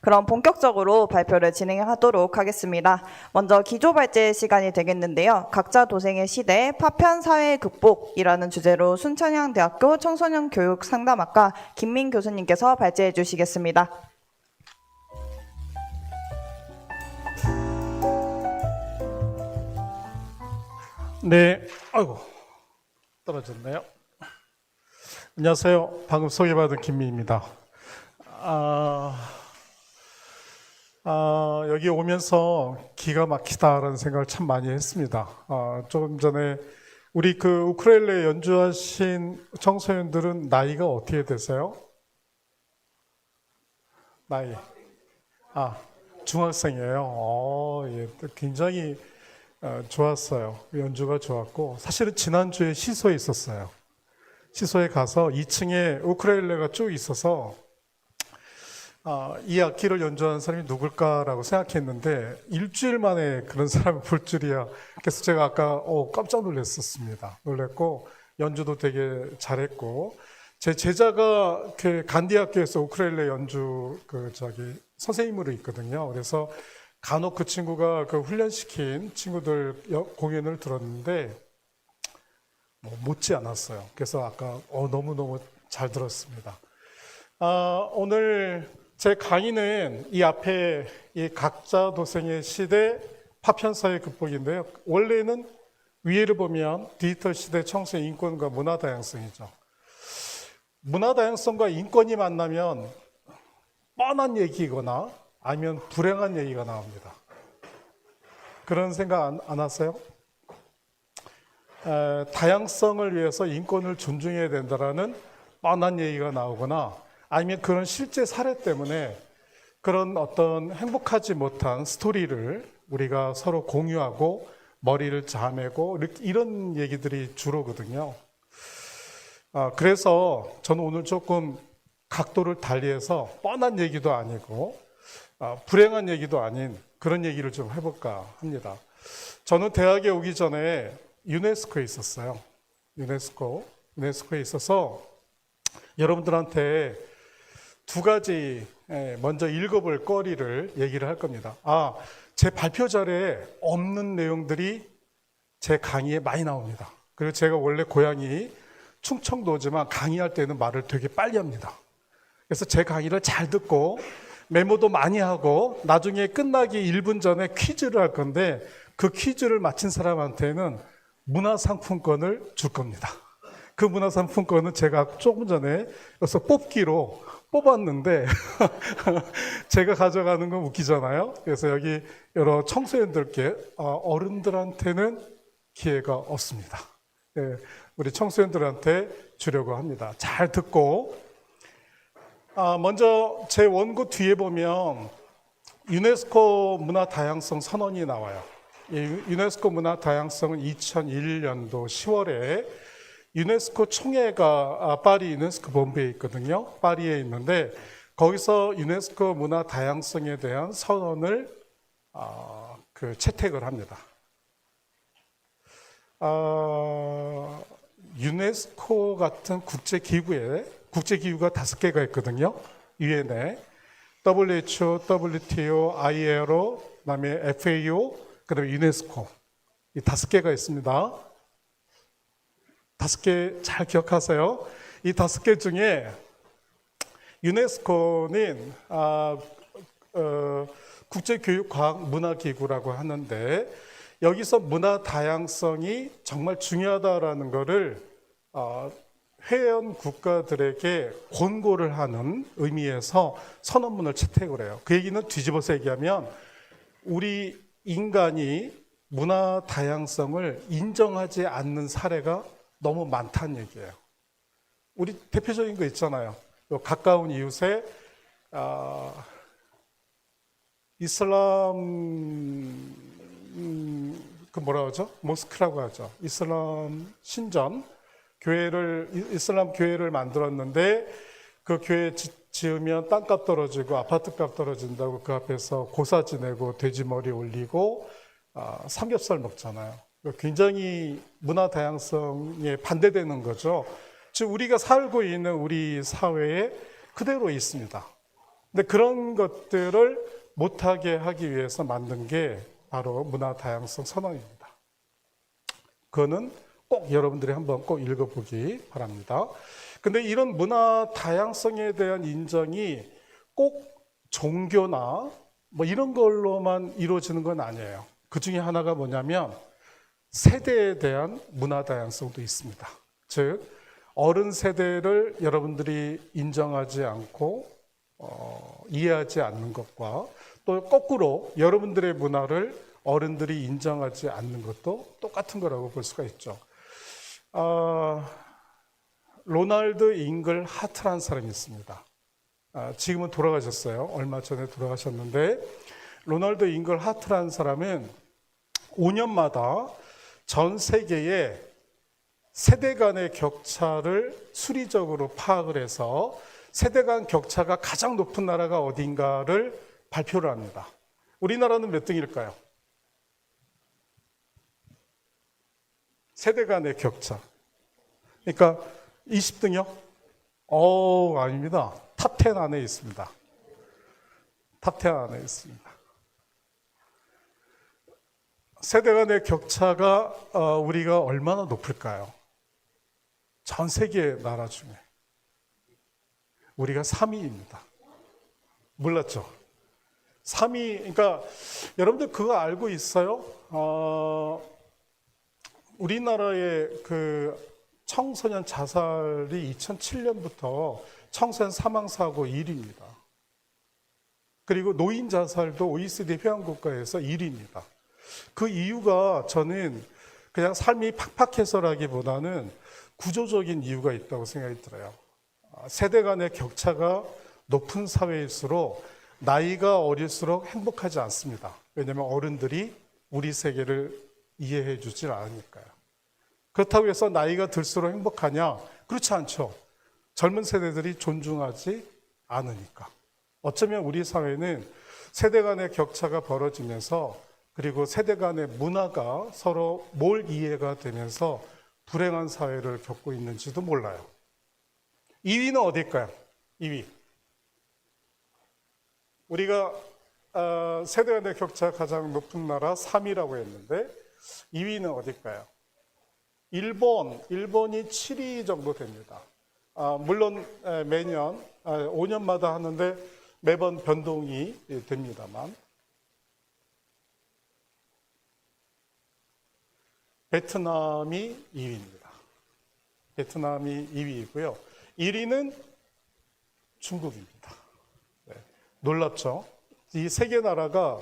그럼 본격적으로 발표를 진행하도록 하겠습니다. 먼저 기조 발제 시간이 되겠는데요. 각자 도생의 시대 파편 사회 극복이라는 주제로 순천향대학교 청소년 교육 상담학과 김민 교수님께서 발제해 주시겠습니다. 네, 아이고 떨어졌네요. 안녕하세요. 방금 소개받은 김민입니다. 여기 오면서 기가 막히다라는 생각을 참 많이 했습니다. 조금 전에 우리 그 우쿨렐레 연주하신 청소년들은 나이가 어떻게 되세요? 나이? 중학생이에요. 예, 굉장히 좋았어요. 연주가 좋았고, 사실은 지난주에 시소에 있었어요. 시소에 가서 2층에 우쿨렐레가 쭉 있어서 이 악기를 연주하는 사람이 누굴까라고 생각했는데 일주일 만에 그런 사람을 볼 줄이야. 그래서 제가 아까 깜짝 놀랐었습니다. 놀랬고 연주도 되게 잘했고, 제 제자가 그 간디학교에서 우쿨렐레 연주 선생님으로 있거든요. 그래서 간혹 그 친구가 그 훈련시킨 친구들 공연을 들었는데 못지 않았어요. 그래서 아까 너무너무 잘 들었습니다. 오늘 제 강의는 이 앞에 이 각자 도생의 시대 파편사회 극복인데요. 원래는 위에를 보면 디지털 시대 청소년 인권과 문화 다양성이죠. 문화 다양성과 인권이 만나면 뻔한 얘기거나 아니면 불행한 얘기가 나옵니다. 그런 생각 안 하세요? 다양성을 위해서 인권을 존중해야 된다라는 뻔한 얘기가 나오거나 아니면 그런 실제 사례 때문에 그런 어떤 행복하지 못한 스토리를 우리가 서로 공유하고 머리를 자매고 이런 얘기들이 주로거든요. 그래서 저는 오늘 조금 각도를 달리해서 뻔한 얘기도 아니고 불행한 얘기도 아닌 그런 얘기를 좀 해볼까 합니다. 저는 대학에 오기 전에 유네스코에 있었어요. 유네스코에 있어서 여러분들한테 두 가지 먼저 읽어볼 거리를 얘기를 할 겁니다. 제 발표 자료에 없는 내용들이 제 강의에 많이 나옵니다. 그리고 제가 원래 고향이 충청도지만 강의할 때는 말을 되게 빨리 합니다. 그래서 제 강의를 잘 듣고 메모도 많이 하고 나중에 끝나기 1분 전에 퀴즈를 할 건데 그 퀴즈를 맞힌 사람한테는 문화상품권을 줄 겁니다. 그 문화상품권은 제가 조금 전에 여기서 뽑기로 뽑았는데 제가 가져가는 건 웃기잖아요. 그래서 여기 여러 청소년들께 어른들한테는 기회가 없습니다. 네, 우리 청소년들한테 주려고 합니다. 잘 듣고 먼저 제 원고 뒤에 보면 유네스코 문화 다양성 선언이 나와요. 이 유네스코 문화 다양성은 2001년도 10월에 유네스코 총회가 파리 유네스코 본부에 있거든요. 파리에 있는데 거기서 유네스코 문화 다양성에 대한 선언을 채택을 합니다. 유네스코 같은 국제기구가 5개가 있거든요. 유엔에 WHO, WTO, ILO, 그다음에 FAO, 그다음에 유네스코 이 5개가 있습니다. 5개 잘 기억하세요. 이 5개 중에 유네스코는 국제교육과학문화기구라고 하는데 여기서 문화 다양성이 정말 중요하다라는 것을 회원 국가들에게 권고를 하는 의미에서 선언문을 채택을 해요. 그 얘기는 뒤집어서 얘기하면 우리 인간이 문화 다양성을 인정하지 않는 사례가 너무 많다는 얘기예요. 우리 대표적인 거 있잖아요. 가까운 이웃에 이슬람 모스크라고 하죠. 이슬람 신전 이슬람 교회를 만들었는데 그 교회 지으면 땅값 떨어지고 아파트값 떨어진다고 그 앞에서 고사 지내고 돼지머리 올리고 삼겹살 먹잖아요. 굉장히 문화 다양성에 반대되는 거죠. 즉 우리가 살고 있는 우리 사회에 그대로 있습니다. 근데 그런 것들을 못하게 하기 위해서 만든 게 바로 문화 다양성 선언입니다. 그거는 꼭 여러분들이 한번 꼭 읽어보기 바랍니다. 근데 이런 문화 다양성에 대한 인정이 꼭 종교나 뭐 이런 걸로만 이루어지는 건 아니에요. 그 중에 하나가 뭐냐면 세대에 대한 문화 다양성도 있습니다. 즉 어른 세대를 여러분들이 인정하지 않고 이해하지 않는 것과 또 거꾸로 여러분들의 문화를 어른들이 인정하지 않는 것도 똑같은 거라고 볼 수가 있죠. 로널드 잉글 하트라는 사람이 있습니다. 지금은 돌아가셨어요. 얼마 전에 돌아가셨는데 로널드 잉글 하트라는 사람은 5년마다 전 세계에 세대 간의 격차를 수리적으로 파악을 해서 세대 간 격차가 가장 높은 나라가 어딘가를 발표를 합니다. 우리나라는 몇 등일까요? 세대 간의 격차. 그러니까 20등이요? 아닙니다. 탑 10 안에 있습니다. 탑 10 안에 있습니다. 세대 간의 격차가 우리가 얼마나 높을까요? 전 세계 나라 중에 우리가 3위입니다. 몰랐죠? 3위, 그러니까 여러분들 그거 알고 있어요? 우리나라의 그 청소년 자살이 2007년부터 청소년 사망사고 1위입니다. 그리고 노인 자살도 OECD 회원국가에서 1위입니다. 그 이유가 저는 그냥 삶이 팍팍해서라기보다는 구조적인 이유가 있다고 생각이 들어요. 세대 간의 격차가 높은 사회일수록 나이가 어릴수록 행복하지 않습니다. 왜냐하면 어른들이 우리 세계를 이해해 주질 않으니까요. 그렇다고 해서 나이가 들수록 행복하냐? 그렇지 않죠. 젊은 세대들이 존중하지 않으니까. 어쩌면 우리 사회는 세대 간의 격차가 벌어지면서 그리고 세대 간의 문화가 서로 뭘 이해가 되면서 불행한 사회를 겪고 있는지도 몰라요. 2위는 어딜까요? 2위. 우리가 세대 간의 격차가 가장 높은 나라 3위라고 했는데 2위는 어딜까요? 일본이 7위 정도 됩니다. 물론 매년 5년마다 하는데 매번 변동이 됩니다만 베트남이 2위입니다. 베트남이 2위이고요. 1위는 중국입니다. 네, 놀랍죠? 이 세 개 나라가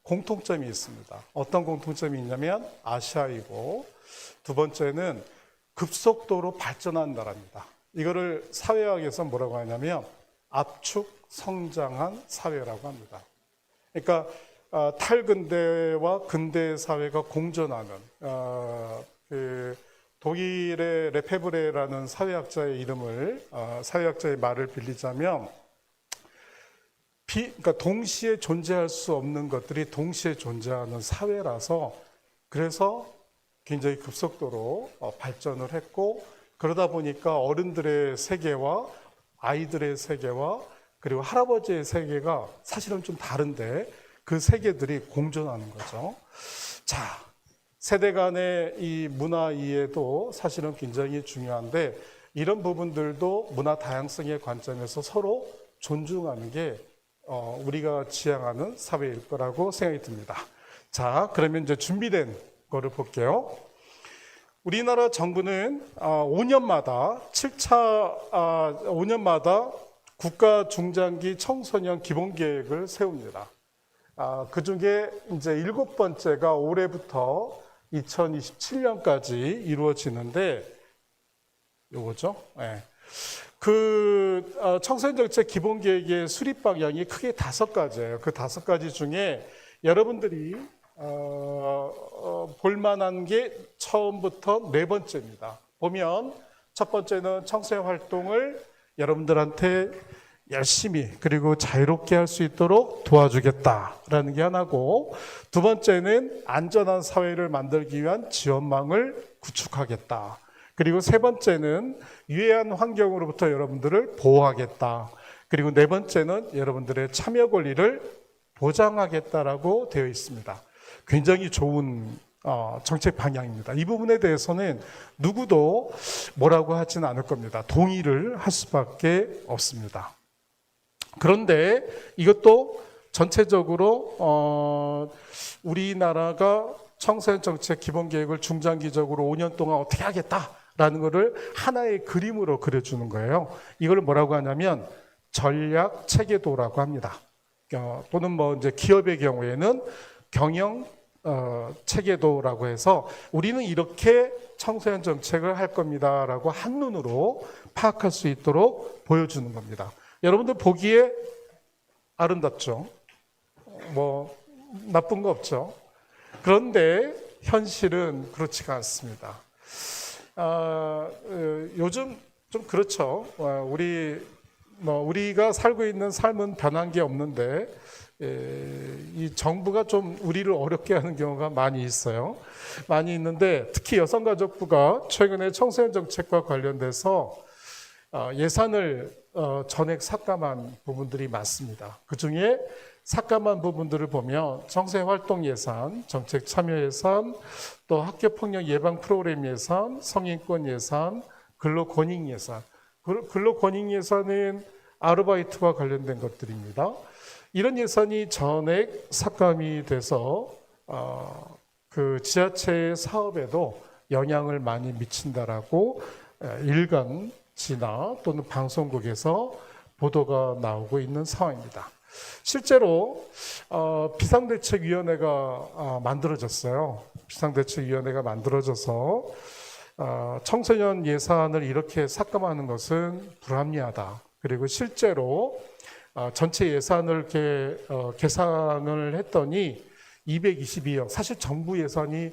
공통점이 있습니다. 어떤 공통점이 있냐면 아시아이고 두 번째는 급속도로 발전한 나라입니다. 이거를 사회학에서 뭐라고 하냐면 압축 성장한 사회라고 합니다. 그러니까 탈근대와 근대 사회가 공존하는 그 독일의 레페브레라는 사회학자의 이름을 사회학자의 말을 빌리자면 그러니까 동시에 존재할 수 없는 것들이 동시에 존재하는 사회라서 그래서 굉장히 급속도로 발전을 했고 그러다 보니까 어른들의 세계와 아이들의 세계와 그리고 할아버지의 세계가 사실은 좀 다른데 그 세계들이 공존하는 거죠. 자, 세대 간의 이 문화 이해도 사실은 굉장히 중요한데 이런 부분들도 문화 다양성의 관점에서 서로 존중하는 게 우리가 지향하는 사회일 거라고 생각이 듭니다. 자, 그러면 이제 준비된 거를 볼게요. 우리나라 정부는 5년마다 5년마다 국가 중장기 청소년 기본계획을 세웁니다. 그 중에 이제 7번째가 올해부터 2027년까지 이루어지는데 요거죠. 네. 그 청소년 정책 기본 계획의 수립 방향이 크게 5가지예요. 그 5가지 중에 여러분들이 볼만한 게 처음부터 4번째입니다. 보면 첫 번째는 청소년 활동을 여러분들한테 열심히 그리고 자유롭게 할 수 있도록 도와주겠다라는 게 하나고 두 번째는 안전한 사회를 만들기 위한 지원망을 구축하겠다. 그리고 세 번째는 유해한 환경으로부터 여러분들을 보호하겠다. 그리고 네 번째는 여러분들의 참여 권리를 보장하겠다라고 되어 있습니다. 굉장히 좋은 정책 방향입니다. 이 부분에 대해서는 누구도 뭐라고 하지는 않을 겁니다. 동의를 할 수밖에 없습니다. 그런데 이것도 전체적으로 우리나라가 청소년 정책 기본 계획을 중장기적으로 5년 동안 어떻게 하겠다라는 것을 하나의 그림으로 그려주는 거예요. 이걸 뭐라고 하냐면 전략 체계도라고 합니다. 또는 뭐 이제 기업의 경우에는 경영 체계도라고 해서 우리는 이렇게 청소년 정책을 할 겁니다라고 한눈으로 파악할 수 있도록 보여주는 겁니다. 여러분들 보기에 아름답죠? 뭐 나쁜 거 없죠? 그런데 현실은 그렇지가 않습니다. 요즘 좀 그렇죠. 우리가 살고 있는 삶은 변한 게 없는데 이 정부가 좀 우리를 어렵게 하는 경우가 많이 있어요. 많이 있는데 특히 여성가족부가 최근에 청소년 정책과 관련돼서 예산을 전액 삭감한 부분들이 많습니다. 그중에 삭감한 부분들을 보면 청소년 활동 예산, 정책 참여 예산, 또 학교폭력 예방 프로그램 예산, 성인권 예산, 근로권익 예산. 근로권익 예산은 아르바이트와 관련된 것들입니다. 이런 예산이 전액 삭감이 돼서 그 지자체 사업에도 영향을 많이 미친다라고 일간지나 또는 방송국에서 보도가 나오고 있는 상황입니다. 실제로 비상대책위원회가 만들어졌어요. 비상대책위원회가 만들어져서 청소년 예산을 이렇게 삭감하는 것은 불합리하다. 그리고 실제로 전체 예산을 이렇게 계산을 했더니 222억, 사실 정부 예산이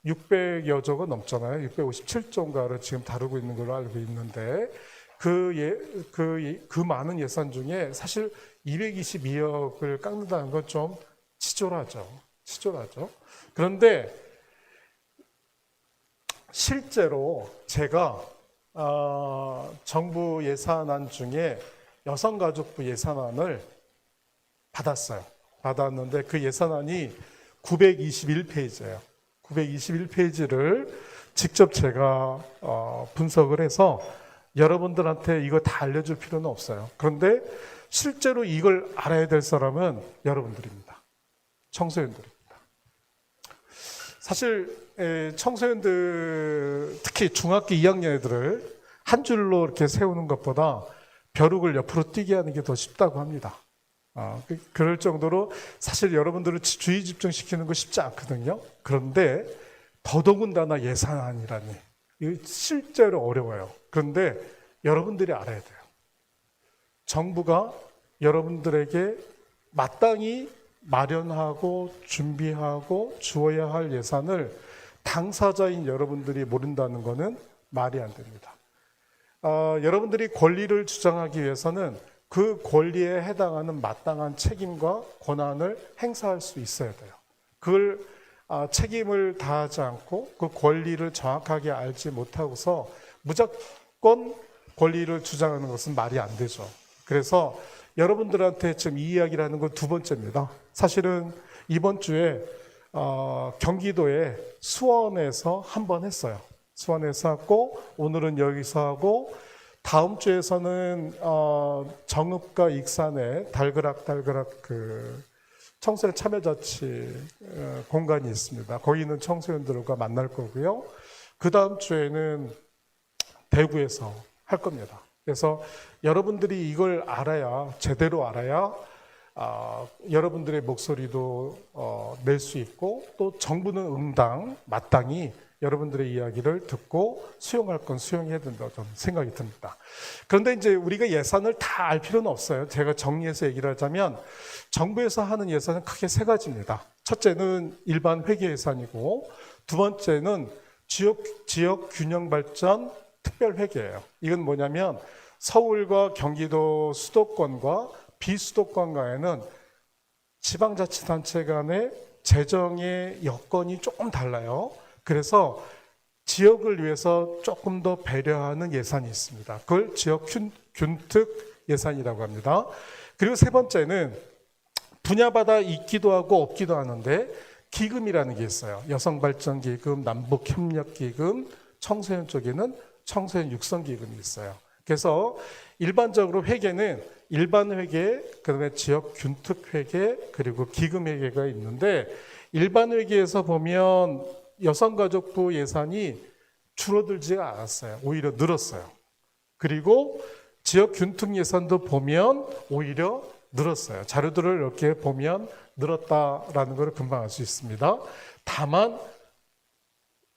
600여 조가 넘잖아요. 657조인가를 지금 다루고 있는 걸로 알고 있는데 그 많은 예산 중에 사실 222억을 깎는다는 건 좀 치졸하죠. 그런데 실제로 제가 정부 예산안 중에 여성가족부 예산안을 받았는데 그 예산안이 921페이지예요. 921페이지를 직접 제가 분석을 해서 여러분들한테 이거 다 알려줄 필요는 없어요. 그런데 실제로 이걸 알아야 될 사람은 여러분들입니다. 청소년들입니다. 사실 청소년들, 특히 중학교 2학년 애들을 한 줄로 이렇게 세우는 것보다 벼룩을 옆으로 뛰게 하는 게 더 쉽다고 합니다. 그럴 정도로 사실 여러분들을 주의 집중시키는 거 쉽지 않거든요. 그런데 더더군다나 예산안이라니 이거 실제로 어려워요. 그런데 여러분들이 알아야 돼요. 정부가 여러분들에게 마땅히 마련하고 준비하고 주어야 할 예산을 당사자인 여러분들이 모른다는 것은 말이 안 됩니다. 여러분들이 권리를 주장하기 위해서는 그 권리에 해당하는 마땅한 책임과 권한을 행사할 수 있어야 돼요. 그걸 책임을 다하지 않고 그 권리를 정확하게 알지 못하고서 무조건 권리를 주장하는 것은 말이 안 되죠. 그래서 여러분들한테 지금 이 이야기를 하는 건 두 번째입니다. 사실은 이번 주에 경기도의 수원에서 한 번 했어요. 수원에서 하고 오늘은 여기서 하고 다음 주에서는 정읍과 익산에 달그락 그 청소년 참여자치 공간이 있습니다. 거기 있는 청소년들과 만날 거고요. 그 다음 주에는 대구에서 할 겁니다. 그래서 여러분들이 이걸 알아야, 제대로 알아야 여러분들의 목소리도 낼 수 있고 또 정부는 마땅히 여러분들의 이야기를 듣고 수용할 건 수용해야 된다고 저는 생각이 듭니다. 그런데 이제 우리가 예산을 다 알 필요는 없어요. 제가 정리해서 얘기를 하자면 정부에서 하는 예산은 크게 세 가지입니다. 첫째는 일반 회계 예산이고 두 번째는 지역 균형 발전 특별 회계예요. 이건 뭐냐면 서울과 경기도 수도권과 비수도권 간에는 지방자치단체 간의 재정의 여건이 조금 달라요. 그래서 지역을 위해서 조금 더 배려하는 예산이 있습니다. 그걸 지역 균특 예산이라고 합니다. 그리고 세 번째는 분야마다 있기도 하고 없기도 하는데 기금이라는 게 있어요. 여성발전기금, 남북협력기금, 청소년 쪽에는 청소년 육성기금이 있어요. 그래서 일반적으로 회계는 일반 회계, 그다음에 지역 균특 회계, 그리고 기금 회계가 있는데 일반 회계에서 보면 여성가족부 예산이 줄어들지가 않았어요. 오히려 늘었어요. 그리고 지역 균특 예산도 보면 오히려 늘었어요. 자료들을 이렇게 보면 늘었다라는 걸 금방 알 수 있습니다. 다만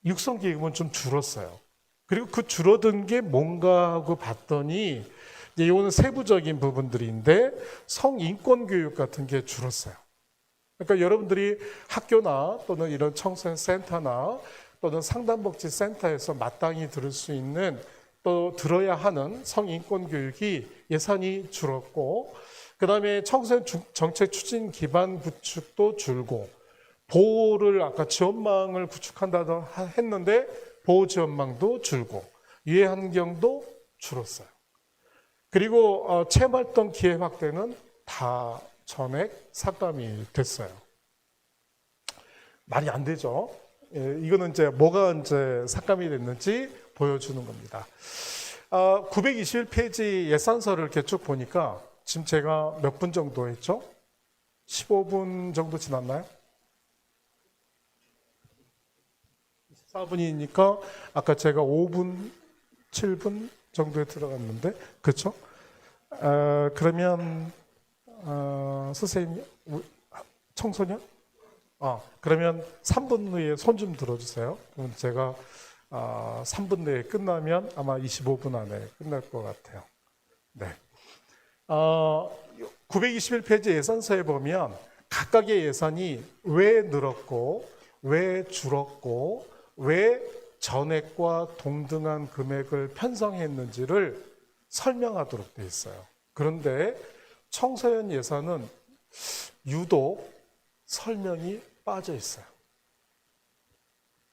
육성기금은 좀 줄었어요. 그리고 그 줄어든 게 뭔가 하고 봤더니 이거는 세부적인 부분들인데 성인권교육 같은 게 줄었어요. 그러니까 여러분들이 학교나 또는 이런 청소년 센터나 또는 상담복지센터에서 마땅히 들을 수 있는 또 들어야 하는 성인권 교육이 예산이 줄었고, 그 다음에 청소년 정책 추진 기반 구축도 줄고, 보호를 아까 지원망을 구축한다고 했는데 보호 지원망도 줄고, 유해 환경도 줄었어요. 그리고 체험활동 기회 확대는 다 전액 삭감이 됐어요. 말이 안 되죠. 예, 이거는 이제 뭐가 이제 삭감이 됐는지 보여주는 겁니다. 921페이지 예산서를 이렇게 쭉 보니까 지금 제가 몇 분 정도 했죠? 15분 정도 지났나요? 24분이니까 아까 제가 5분, 7분 정도에 들어갔는데, 그렇죠? 그러면 선생님, 청소년? 그러면 3분 후에 손 좀 들어주세요. 그럼 제가 3분 내에 끝나면 아마 25분 안에 끝날 것 같아요. 네. 921페이지 예산서에 보면 각각의 예산이 왜 늘었고, 왜 줄었고, 왜 전액과 동등한 금액을 편성했는지를 설명하도록 되어 있어요. 그런데 청소년 예산은 유독 설명이 빠져 있어요.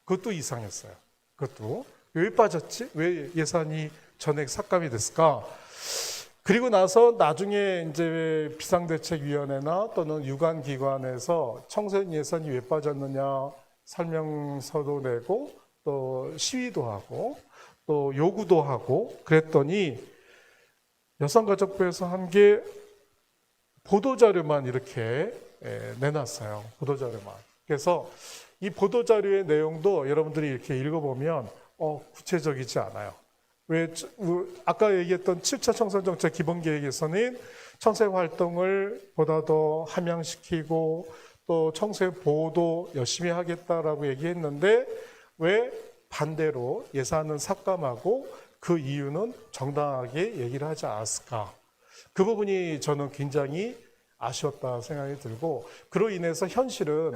그것도 이상했어요. 그것도 왜 빠졌지? 왜 예산이 전액 삭감이 됐을까? 그리고 나서 나중에 이제 비상대책위원회나 또는 유관기관에서 청소년 예산이 왜 빠졌느냐 설명서도 내고 또 시위도 하고 또 요구도 하고 그랬더니 여성가족부에서 한 게 보도자료만 이렇게 내놨어요. 보도자료만. 그래서 이 보도자료의 내용도 여러분들이 이렇게 읽어보면 구체적이지 않아요. 왜 아까 얘기했던 7차 청소년정책 기본계획에서는 청소년 활동을 보다 더 함양시키고 또 청소년 보호도 열심히 하겠다라고 얘기했는데 왜 반대로 예산은 삭감하고 그 이유는 정당하게 얘기를 하지 않았을까? 그 부분이 저는 굉장히 아쉬웠다 생각이 들고 그로 인해서 현실은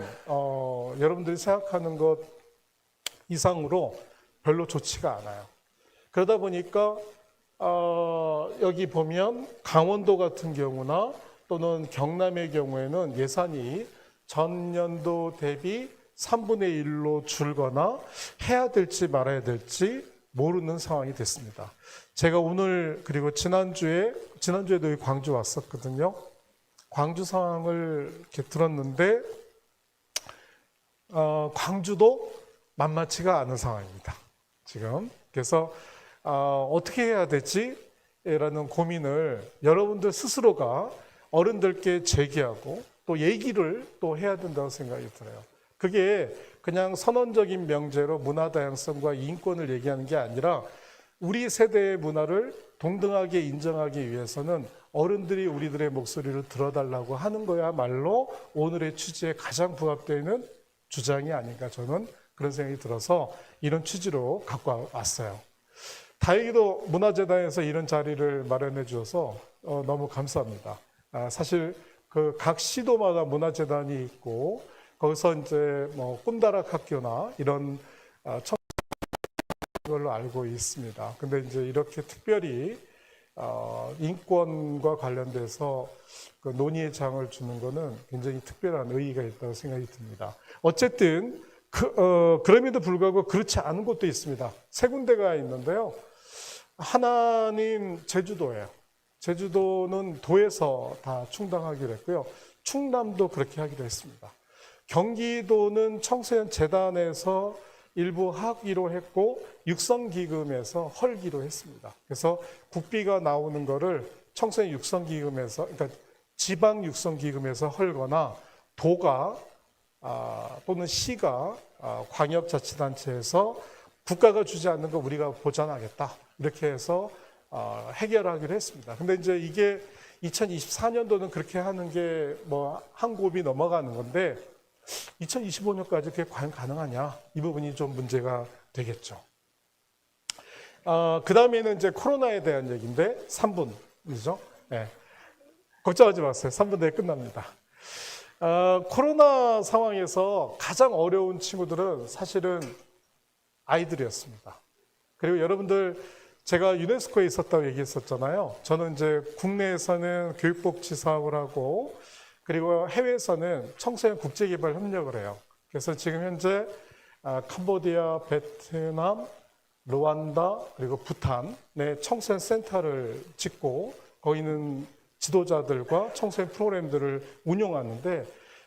여러분들이 생각하는 것 이상으로 별로 좋지가 않아요. 그러다 보니까 여기 보면 강원도 같은 경우나 또는 경남의 경우에는 예산이 전년도 대비 3분의 1로 줄거나 해야 될지 말아야 될지 모르는 상황이 됐습니다. 제가 오늘 그리고 지난주에도 여기 광주 왔었거든요. 광주 상황을 이렇게 들었는데 광주도 만만치가 않은 상황입니다. 지금 그래서 어떻게 해야 되지? 라는 고민을 여러분들 스스로가 어른들께 제기하고 또 얘기를 또 해야 된다고 생각이 들어요. 그게 그냥 선언적인 명제로 문화 다양성과 인권을 얘기하는 게 아니라 우리 세대의 문화를 동등하게 인정하기 위해서는 어른들이 우리들의 목소리를 들어달라고 하는 거야말로 오늘의 취지에 가장 부합되는 주장이 아닌가 저는 그런 생각이 들어서 이런 취지로 갖고 왔어요. 다행히도 문화재단에서 이런 자리를 마련해 주셔서 너무 감사합니다. 사실 그 각 시도마다 문화재단이 있고 거기서 이제 뭐 꿈다락 학교나 이런 걸로 알고 있습니다. 근데 이제 이렇게 특별히 인권과 관련돼서 그 논의의 장을 주는 거는 굉장히 특별한 의의가 있다고 생각이 듭니다. 어쨌든 그럼에도 불구하고 그렇지 않은 곳도 있습니다. 세 군데가 있는데요. 하나는 제주도예요. 제주도는 도에서 다 충당하기로 했고요. 충남도 그렇게 하기로 했습니다. 경기도는 청소년 재단에서 일부 하기로 했고 육성기금에서 헐기로 했습니다. 그래서 국비가 나오는 거를 청소년 육성기금에서, 그러니까 지방 육성기금에서 헐거나 도가 또는 시가 광역자치단체에서 국가가 주지 않는 거 우리가 보전하겠다, 이렇게 해서 해결하기로 했습니다. 근데 이제 이게 2024년도는 그렇게 하는 게 뭐 한 곱이 넘어가는 건데 2025년까지 그게 과연 가능하냐, 이 부분이 좀 문제가 되겠죠. 그 다음에는 이제 코로나에 대한 얘기인데 3분이죠. 네. 걱정하지 마세요. 3분 내에 끝납니다. 코로나 상황에서 가장 어려운 친구들은 사실은 아이들이었습니다. 그리고 여러분들, 제가 유네스코에 있었다고 얘기했었잖아요. 저는 이제 국내에서는 교육복지 사업을 하고, 그리고 해외에서는 청소년 국제개발 협력을 해요. 그래서 지금 현재 캄보디아, 베트남, 루안다, 그리고 부탄의 청소년 센터를 짓고 거기 있는 지도자들과 청소년 프로그램들을 운영하는데,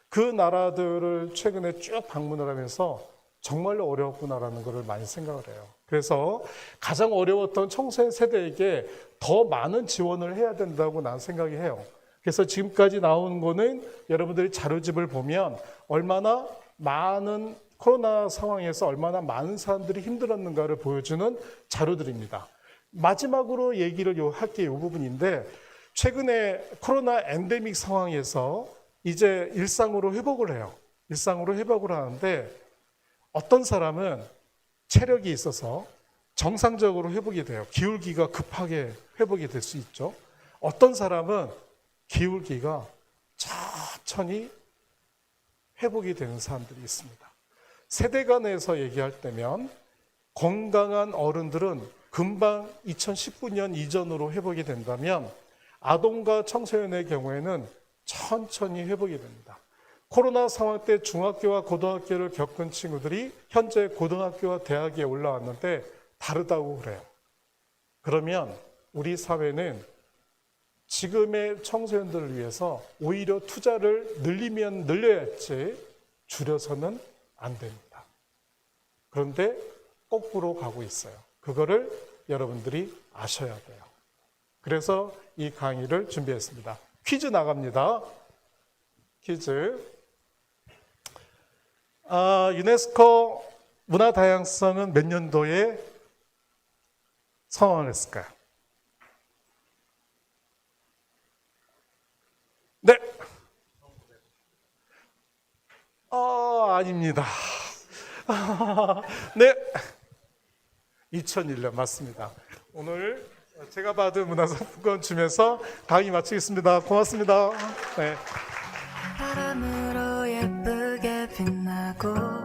그 나라들을 최근에 쭉 방문을 하면서 정말로 어려웠구나라는 것을 많이 생각을 해요. 그래서 가장 어려웠던 청소년 세대에게 더 많은 지원을 해야 된다고 난 생각이 해요. 그래서 지금까지 나온 거는 여러분들이 자료집을 보면 얼마나 많은 코로나 상황에서 얼마나 많은 사람들이 힘들었는가를 보여주는 자료들입니다. 마지막으로 얘기를 할 게 이 부분인데, 최근에 코로나 엔데믹 상황에서 이제 일상으로 회복을 해요. 일상으로 회복을 하는데 어떤 사람은 체력이 있어서 정상적으로 회복이 돼요. 기울기가 급하게 회복이 될 수 있죠. 어떤 사람은 기울기가 천천히 회복이 되는 사람들이 있습니다. 세대 간에서 얘기할 때면 건강한 어른들은 금방 2019년 이전으로 회복이 된다면 아동과 청소년의 경우에는 천천히 회복이 됩니다. 코로나 상황 때 중학교와 고등학교를 겪은 친구들이 현재 고등학교와 대학에 올라왔는데 다르다고 그래요. 그러면 우리 사회는 지금의 청소년들을 위해서 오히려 투자를 늘리면 늘려야지 줄여서는 안 됩니다. 그런데 거꾸로 가고 있어요. 그거를 여러분들이 아셔야 돼요. 그래서 이 강의를 준비했습니다. 퀴즈 나갑니다. 퀴즈. 유네스코 문화다양성은 몇 년도에 선언을 했을까요? 네. 아닙니다. 네. 2001년 맞습니다. 오늘 제가 받은 문화상품권 주면서 강의 마치겠습니다. 고맙습니다. 네. 바람으로 예쁘게 빛나고